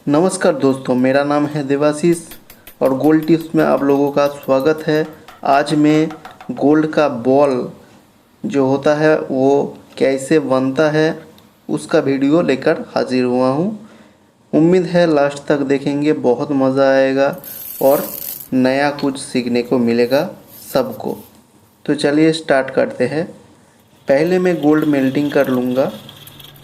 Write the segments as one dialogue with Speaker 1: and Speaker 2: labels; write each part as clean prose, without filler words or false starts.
Speaker 1: नमस्कार दोस्तों, मेरा नाम है देवाशीष और गोल्ड टिप्स में आप लोगों का स्वागत है। आज मैं गोल्ड का बॉल जो होता है वो कैसे बनता है उसका वीडियो लेकर हाजिर हुआ हूँ। उम्मीद है लास्ट तक देखेंगे, बहुत मज़ा आएगा और नया कुछ सीखने को मिलेगा सबको। तो चलिए स्टार्ट करते हैं। पहले मैं गोल्ड मेल्टिंग कर लूँगा।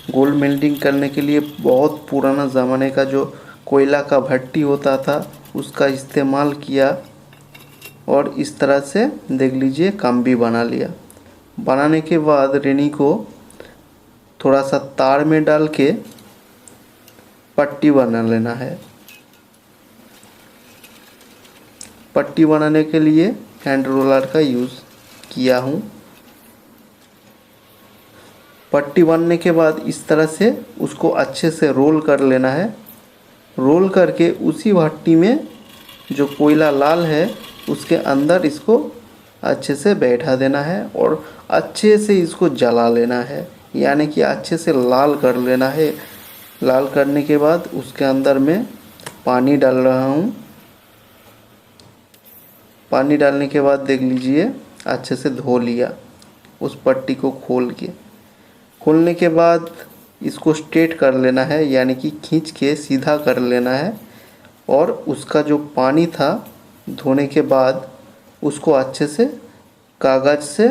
Speaker 1: गोल्ड मेल्टिंग करने के लिए बहुत पुराना ज़माने का जो कोयला का भट्टी होता था उसका इस्तेमाल किया और इस तरह से देख लीजिए काम भी बना लिया। बनाने के बाद रेनी को थोड़ा सा तार में डाल के पट्टी बना लेना है। पट्टी बनाने के लिए हैंड रोलर का यूज़ किया हूँ। पट्टी बनने के बाद इस तरह से उसको अच्छे से रोल कर लेना है। रोल करके उसी भट्टी में जो कोयला लाल है उसके अंदर इसको अच्छे से बैठा देना है और अच्छे से इसको जला लेना है, यानी कि अच्छे से लाल कर लेना है। लाल करने के बाद उसके अंदर मैं पानी डाल रहा हूँ। पानी डालने के बाद देख लीजिए अच्छे से धो लिया उस पट्टी को खोलने के बाद इसको स्ट्रेट कर लेना है, यानी कि खींच के सीधा कर लेना है और उसका जो पानी था धोने के बाद उसको अच्छे से कागज़ से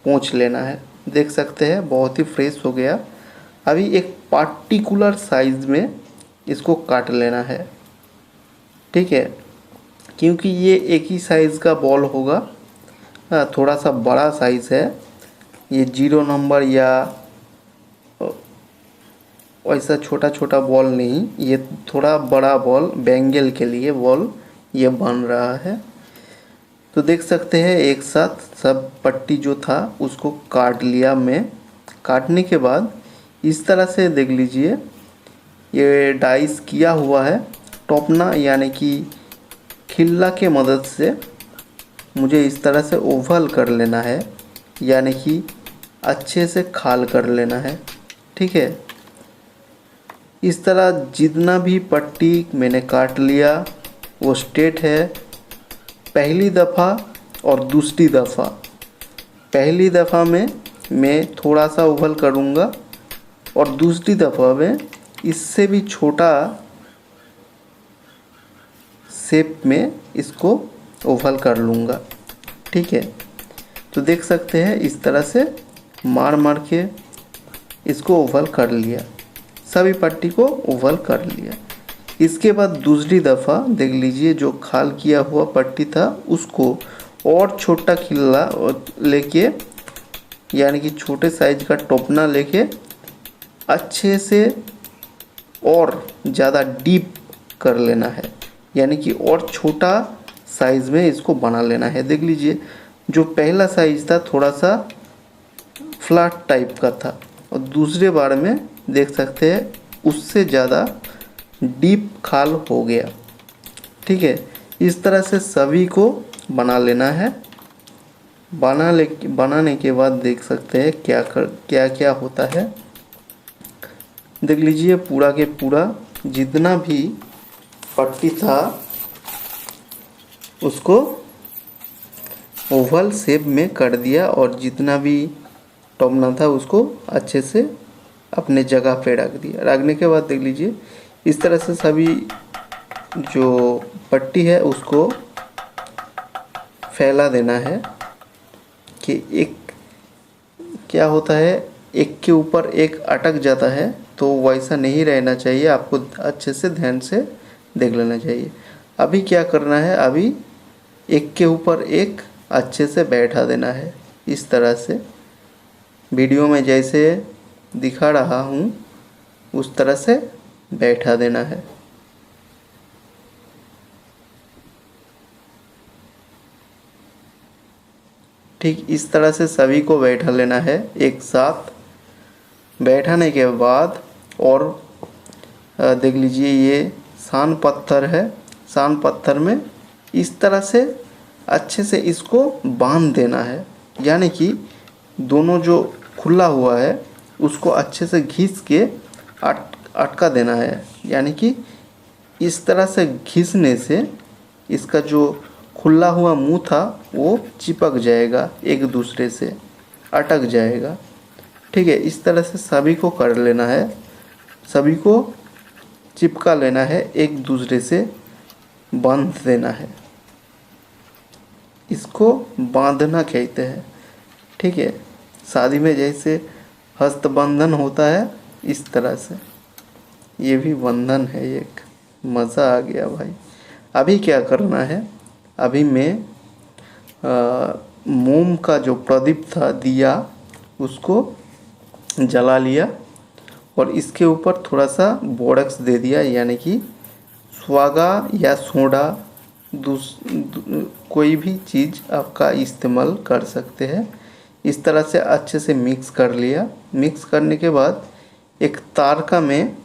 Speaker 1: पोंछ लेना है। देख सकते हैं बहुत ही फ्रेश हो गया। अभी एक पार्टिकुलर साइज़ में इसको काट लेना है, ठीक है, क्योंकि ये एक ही साइज़ का बॉल होगा। थोड़ा सा बड़ा साइज़ है ये, 0 नंबर या ऐसा छोटा छोटा बॉल नहीं, ये थोड़ा बड़ा बॉल, बैंगल के लिए बॉल ये बन रहा है। तो देख सकते हैं एक साथ सब पट्टी जो था उसको काट लिया मैं। काटने के बाद इस तरह से देख लीजिए ये डाइस किया हुआ है। टोपना यानी कि खिल्ला के मदद से मुझे इस तरह से ओवल कर लेना है, यानी कि अच्छे से खाल कर लेना है, ठीक है। इस तरह जितना भी पट्टी मैंने काट लिया वो स्ट्रेट है। पहली दफ़ा और दूसरी दफ़ा, पहली दफ़ा में मैं थोड़ा सा ओवल करूँगा और दूसरी दफ़ा में इससे भी छोटा शेप में इसको ओवल कर लूँगा, ठीक है। तो देख सकते हैं इस तरह से मार मार के इसको ओवल कर लिया, सभी पट्टी को ओवल कर लिया। इसके बाद दूसरी दफ़ा देख लीजिए जो खाल किया हुआ पट्टी था उसको और छोटा खिल्ला लेके, यानी कि छोटे साइज का टोपना लेके अच्छे से और ज़्यादा डीप कर लेना है, यानी कि और छोटा साइज़ में इसको बना लेना है। देख लीजिए जो पहला साइज़ था थोड़ा सा फ्लैट टाइप का था और दूसरे बार में देख सकते हैं उससे ज़्यादा डीप खाल हो गया, ठीक है। इस तरह से सभी को बना लेना है। बनाने के बाद देख सकते हैं क्या क्या होता है। देख लीजिए पूरा के पूरा जितना भी पट्टी था उसको ओवल शेप में कर दिया और जितना भी टोपना था उसको अच्छे से अपने जगह पे रख दिया। रखने के बाद देख लीजिए इस तरह से सभी जो पट्टी है उसको फैला देना है कि एक क्या होता है, एक के ऊपर एक अटक जाता है, तो वैसा नहीं रहना चाहिए। आपको अच्छे से ध्यान से देख लेना चाहिए। अभी क्या करना है, अभी एक के ऊपर एक अच्छे से बैठा देना है। इस तरह से वीडियो में जैसे दिखा रहा हूँ उस तरह से बैठा देना है। ठीक इस तरह से सभी को बैठा लेना है एक साथ। बैठाने के बाद और देख लीजिए ये सान पत्थर है, सान पत्थर में इस तरह से अच्छे से इसको बांध देना है, यानी कि दोनों जो खुला हुआ है उसको अच्छे से घिस के अटका देना है, यानी कि इस तरह से घिसने से इसका जो खुला हुआ मुंह था वो चिपक जाएगा, एक दूसरे से अटक जाएगा। ठीक है, इस तरह से सभी को कर लेना है, सभी को चिपका लेना है, एक दूसरे से बांध देना है। इसको बांधना कहते हैं। ठीक है, शादी में जैसे हस्तबंधन होता है इस तरह से ये भी बंधन है एक। मज़ा आ गया भाई। अभी क्या करना है, अभी मैं मोम का जो प्रदीप था, दिया, उसको जला लिया और इसके ऊपर थोड़ा सा बोरक्स दे दिया, यानी कि स्वागा या सोडा, कोई भी चीज़ आपका इस्तेमाल कर सकते हैं। इस तरह से अच्छे से मिक्स कर लिया। मिक्स करने के बाद एक तार का मैं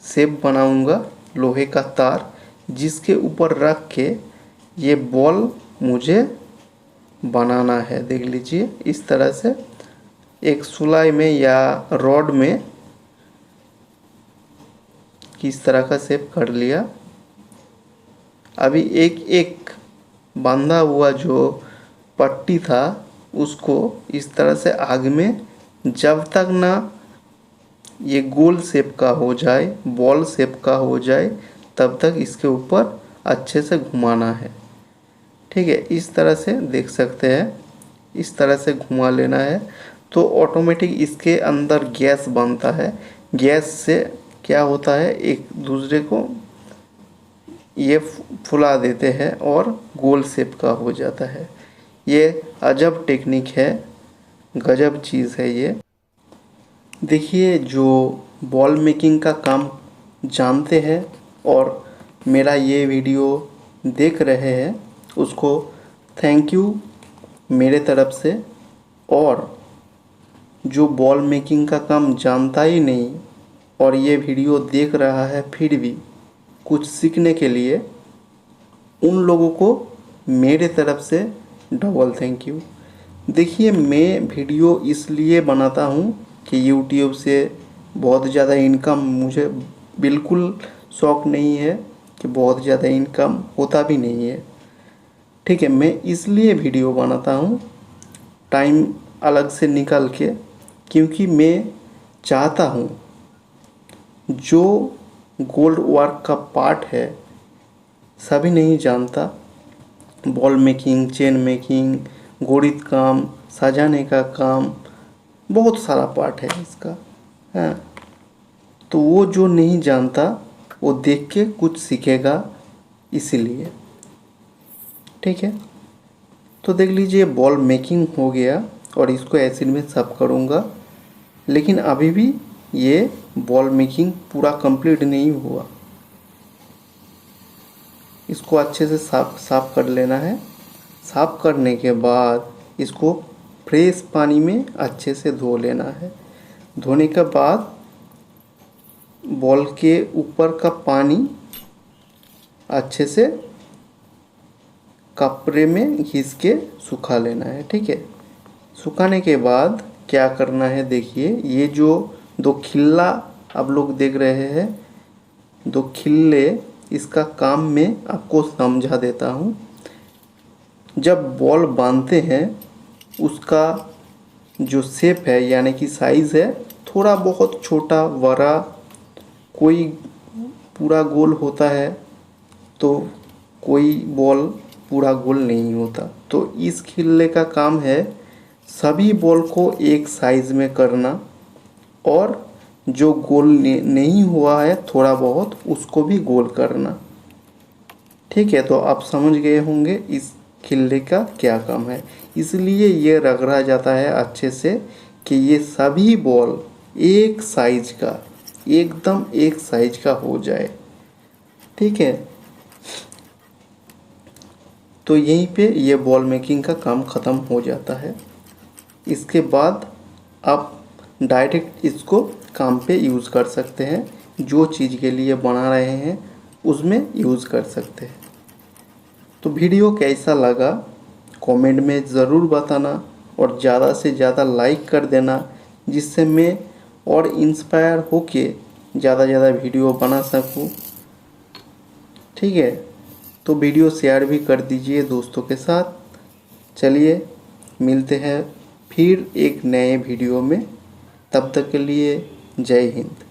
Speaker 1: शेप बनाऊंगा, लोहे का तार, जिसके ऊपर रख के ये बॉल मुझे बनाना है। देख लीजिए, इस तरह से एक सुलाई में या रॉड में किस तरह का शेप कर लिया। अभी एक एक बांधा हुआ जो पट्टी था उसको इस तरह से आग में, जब तक ना ये गोल शेप का हो जाए, बॉल शेप का हो जाए, तब तक इसके ऊपर अच्छे से घुमाना है। ठीक है, इस तरह से देख सकते हैं, इस तरह से घुमा लेना है तो ऑटोमेटिक इसके अंदर गैस बनता है। गैस से क्या होता है, एक दूसरे को ये फुला देते हैं और गोल शेप का हो जाता है। ये अजब टेक्निक है, गजब चीज़ है ये। देखिए, जो बॉल मेकिंग का काम जानते हैं और मेरा ये वीडियो देख रहे हैं, उसको थैंक यू मेरे तरफ से। और जो बॉल मेकिंग का काम जानता ही नहीं और ये वीडियो देख रहा है फिर भी कुछ सीखने के लिए, उन लोगों को मेरे तरफ से डबल थैंक यू। देखिए, मैं वीडियो इसलिए बनाता हूँ कि यूट्यूब से बहुत ज़्यादा इनकम मुझे बिल्कुल शौक नहीं है, कि बहुत ज़्यादा इनकम होता भी नहीं है। ठीक है, मैं इसलिए वीडियो बनाता हूँ टाइम अलग से निकाल के, क्योंकि मैं चाहता हूँ जो गोल्ड वर्क का पार्ट है, सभी नहीं जानता। बॉल मेकिंग, चेन मेकिंग, गणित काम, सजाने का काम, बहुत सारा पार्ट है इसका। हाँ, तो वो जो नहीं जानता वो देख के कुछ सीखेगा, इसीलिए। ठीक है, तो देख लीजिए, बॉल मेकिंग हो गया और इसको एसिड में साफ करूँगा। लेकिन अभी भी ये बॉल मेकिंग पूरा कंप्लीट नहीं हुआ। इसको अच्छे से साफ कर लेना है। साफ करने के बाद इसको फ्रेश पानी में अच्छे से धो लेना है। धोने के बाद बॉल के ऊपर का पानी अच्छे से कपड़े में घिस के सुखा लेना है। ठीक है, सुखाने के बाद क्या करना है, देखिए, ये जो दो खिल्ला आप लोग देख रहे हैं, दो खिल्ले, इसका काम मैं आपको समझा देता हूँ। जब बॉल बांधते हैं उसका जो शेप है, यानी कि साइज़ है, थोड़ा बहुत छोटा बड़ा, कोई पूरा गोल होता है तो कोई बॉल पूरा गोल नहीं होता। तो इस खिल्ले का काम है सभी बॉल को एक साइज में करना, और जो गोल नहीं हुआ है थोड़ा बहुत, उसको भी गोल करना। ठीक है, तो आप समझ गए होंगे इस खिल्ले का क्या काम है। इसलिए ये रगड़ा जाता है अच्छे से कि ये सभी बॉल एक साइज का, एकदम एक साइज का हो जाए। ठीक है, तो यहीं पे ये बॉल मेकिंग का काम ख़त्म हो जाता है। इसके बाद आप डायरेक्ट इसको काम पे यूज़ कर सकते हैं, जो चीज़ के लिए बना रहे हैं उसमें यूज़ कर सकते हैं। तो वीडियो कैसा लगा कमेंट में ज़रूर बताना और ज़्यादा से ज़्यादा लाइक कर देना, जिससे मैं और इंस्पायर होके ज़्यादा वीडियो बना सकूं। ठीक है, तो वीडियो शेयर भी कर दीजिए दोस्तों के साथ। चलिए मिलते हैं फिर एक नए वीडियो में, तब तक के लिए जय हिंद।